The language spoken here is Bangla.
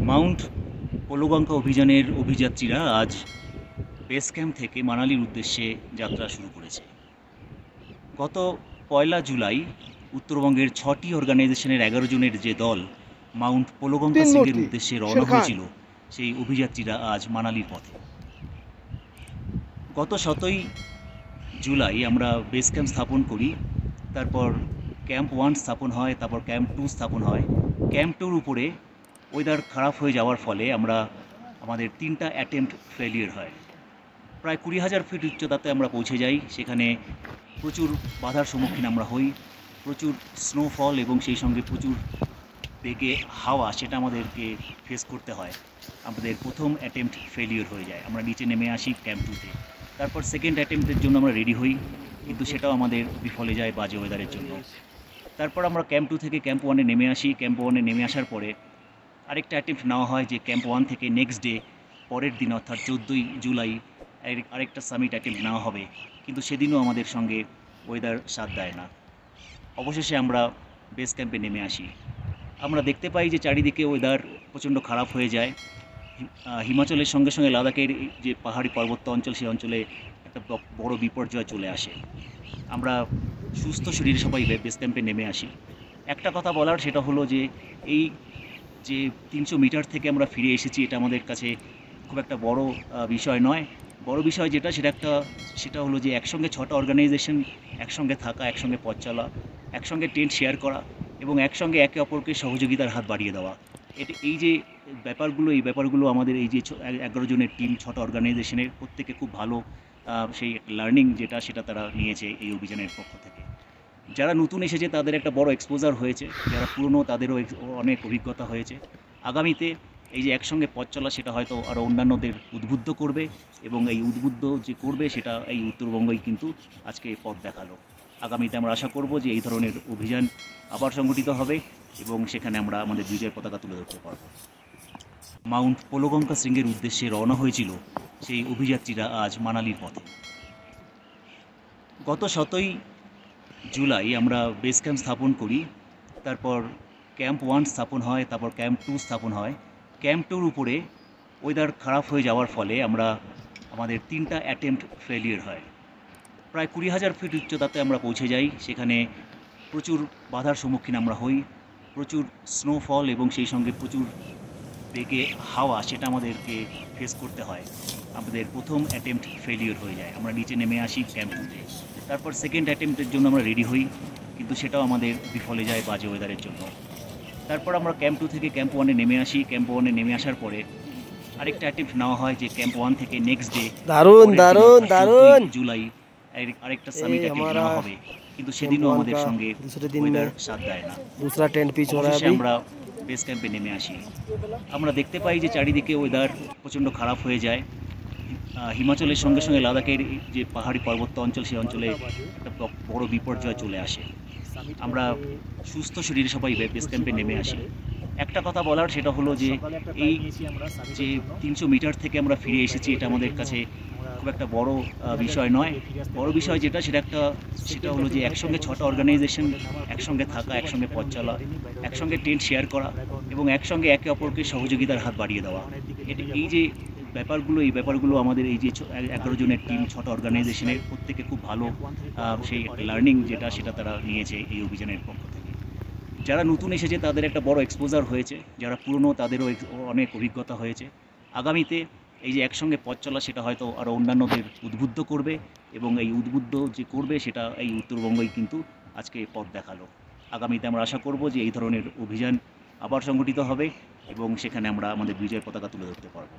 মাউন্ট পোলোগঙ্কা অভিযানের অভিযাত্রীরা আজ বেস ক্যাম্প থেকে মানালির উদ্দেশ্যে যাত্রা শুরু করেছে। গত 1 জুলাই উত্তরবঙ্গের 6টি অর্গানাইজেশনের 11 জনের যে দল মাউন্ট পোলোগঙ্কা সিংহের উদ্দেশ্যে রওনা হয়েছিল, সেই অভিযাত্রীরা আজ মানালির পথে। গত 7 জুলাই আমরা বেস ক্যাম্প স্থাপন করি, তারপর ক্যাম্প 1 স্থাপন হয়, তারপর ক্যাম্প 2 স্থাপন হয়। ক্যাম্প 2-র উপরে ওয়েদার খারাপ হয়ে যাওয়ার ফলে আমাদের 3টা অ্যাটেম্প্ট ফেলিয়ার হয়। প্রায় 20,000 ফিট উচ্চতাতে আমরা পৌঁছে যাই। সেখানে প্রচুর বাধার সম্মুখীন আমরা হই, প্রচুর স্নোফল এবং সেই সঙ্গে প্রচুর বেগে হাওয়া, সেটা আমাদেরকে ফেস করতে হয়। আমাদের প্রথম অ্যাটেম্প্ট ফেলিয়ার হয়ে যায়, আমরা নিচে নেমে আসি ক্যাম্প 2-তে। তারপর সেকেন্ড অ্যাটেম্প্টের জন্য আমরা রেডি হই, কিন্তু সেটাও আমাদের বিফলে যায় বাজে ওয়েদারের জন্য। তারপর আমরা ক্যাম্প 2 থেকে ক্যাম্প 1-এ নেমে আসি। ক্যাম্প 1-এ নেমে আসার পরে আরেকটা অ্যাটেম্প্ট নেওয়া হয় যে ক্যাম্প 1 থেকে নেক্সট ডে, পরের দিন অর্থাৎ 14 জুলাই আরেকটা সামিট অ্যাটেম্প্ট নেওয়া হবে, কিন্তু সেদিনও আমাদের সঙ্গে ওয়েদার সাথ দেয় না। অবশেষে আমরা বেস ক্যাম্পে নেমে আসি। আমরা দেখতে পাই যে চারিদিকে ওয়েদার প্রচণ্ড খারাপ হয়ে যায়। হিমাচলের সঙ্গে সঙ্গে লাদাখের যে পাহাড়ি পার্বত্য অঞ্চল, সেই অঞ্চলে একটা বড় বিপর্যয় চলে আসে। আমরা সুস্থ শরীরে সবাই বেস ক্যাম্পে নেমে আসি। একটা কথা বলার, সেটা হলো যে এই যে 300 মিটার থেকে আমরা ফিরে এসেছি, এটা আমাদের কাছে খুব একটা বড় বিষয় নয়। বড় বিষয় সেটা হলো যে একসঙ্গে 6টা অর্গানাইজেশন একসঙ্গে থাকা, একসঙ্গে পথ চলা, একসঙ্গে টেন্ট শেয়ার করা এবং একসঙ্গে একে অপরকে সহযোগিতার হাত বাড়িয়ে দেওয়া। এই যে ব্যাপারগুলো আমাদের এই যে 11 জনের টিম, 6টা অর্গানাইজেশনের প্রত্যেকে খুব ভালো সেই লার্নিং সেটা তারা নিয়েছে এই অভিযানের পক্ষ থেকে। যারা নতুন এসেছে তাদের একটা বড় এক্সপোজার হয়েছে, যারা পুরনো তাদেরও অনেক অভিজ্ঞতা হয়েছে। আগামীতে এই যে একসঙ্গে পথ চলা, সেটা হয়তো আরও অন্যান্যদের উদ্বুদ্ধ করবে, এবং এই উদ্বুদ্ধ যে করবে সেটা এই উত্তরবঙ্গই কিন্তু আজকে পথ দেখালো। আগামীতে আমরা আশা করব যে এই ধরনের অভিযান আবার সংগঠিত হবে এবং সেখানে আমরা আমাদের বিজয়ের পতাকা তুলে ধরতে পারব। মাউন্ট পোলোগঙ্কা শৃঙ্গের উদ্দেশ্যে রওনা হয়েছিল সেই অভিযাত্রীরা আজ মানালির পথে। গত 7 জুলাই আমরা বেস ক্যাম্প স্থাপন করি, তারপর ক্যাম্প 1 স্থাপন হয়, তারপর ক্যাম্প 2 স্থাপন হয়। ক্যাম্প 2-র উপরে ওয়েদার খারাপ হয়ে যাওয়ার ফলে আমাদের 3টা অ্যাটেম্প্ট ফেলিয়ার হয়। প্রায় 20,000 ফিট উচ্চতাতে আমরা পৌঁছে যাই। সেখানে প্রচুর বাধার সম্মুখীন আমরা হই, প্রচুর স্নোফল এবং সেই সঙ্গে প্রচুর বেগে হাওয়া, সেটা আমাদেরকে ফেস করতে হয়। আমাদের প্রথম অ্যাটেম্প্ট ফেলিয়ার হয়ে যায়, আমরা নিচে নেমে আসি ক্যাম্প 2-তে। তারপর সেকেন্ড অ্যাটেম্প্টের জন্য আমরা রেডি হই, কিন্তু সেটাও আমাদের বিফলে যায় বাজে ওয়েদারের জন্য। তারপর আমরা ক্যাম্প 2 থেকে ক্যাম্প 1-এ নেমে আসি। ক্যাম্প 1-এ নেমে আসার পরে আরেকটা অ্যাটেম্প্ট নেওয়া হয় যে ক্যাম্প 1 থেকে নেক্সট ডে, দারুণ জুলাই আরেকটা সামিট অ্যাটেম্প্ট নেওয়া হবে, কিন্তু সেদিনও আমাদের সঙ্গে ওয়েদার সাথ দেয় না। অবশেষে আমরা বেস ক্যাম্পে নেমে আসি। আমরা দেখতে পাই যে চারিদিকে ওয়েদার প্রচণ্ড খারাপ হয়ে যায়। হিমাচলের সঙ্গে সঙ্গে লাদাখের যে পাহাড়ি পার্বত্য অঞ্চল, সেই অঞ্চলে একটা বড় বিপর্যয় চলে আসে। আমরা সুস্থ শরীরে সবাই বেস ক্যাম্পে নেমে আসি। একটা কথা বলার, সেটা হলো যে এই যে 300 মিটার থেকে আমরা ফিরে এসেছি, এটা আমাদের কাছে খুব একটা বড় বিষয় নয়। বড় বিষয় সেটা হলো যে একসঙ্গে 6টা অর্গানাইজেশন একসঙ্গে থাকা, একসঙ্গে পথ চলা, একসঙ্গে টেন্ট শেয়ার করা এবং একসঙ্গে একে অপরকে সহযোগিতার হাত বাড়িয়ে দেওয়া। এই যে ব্যাপারগুলো আমাদের এই যে 11 জনের টিম, 6টা অর্গানাইজেশনের প্রত্যেকে খুব ভালো সেই লার্নিং সেটা তারা নিয়েছে এই অভিযানের পক্ষ থেকে। যারা নতুন এসেছে তাদের একটা বড় এক্সপোজার হয়েছে, যারা পুরনো তাদেরও অনেক অভিজ্ঞতা হয়েছে। আগামীতে এই যে একসঙ্গে পথ চলা, সেটা হয়তো আরও অন্যান্যদের উদ্বুদ্ধ করবে, এবং এই উদ্বুদ্ধ যে করবে সেটা এই উত্তরবঙ্গই কিন্তু আজকে পথ দেখালো। আগামীতে আমরা আশা করব যে এই ধরনের অভিযান আবার সংগঠিত হবে এবং সেখানে আমরা আমাদের বিজয়ের পতাকা তুলে ধরতে পারব।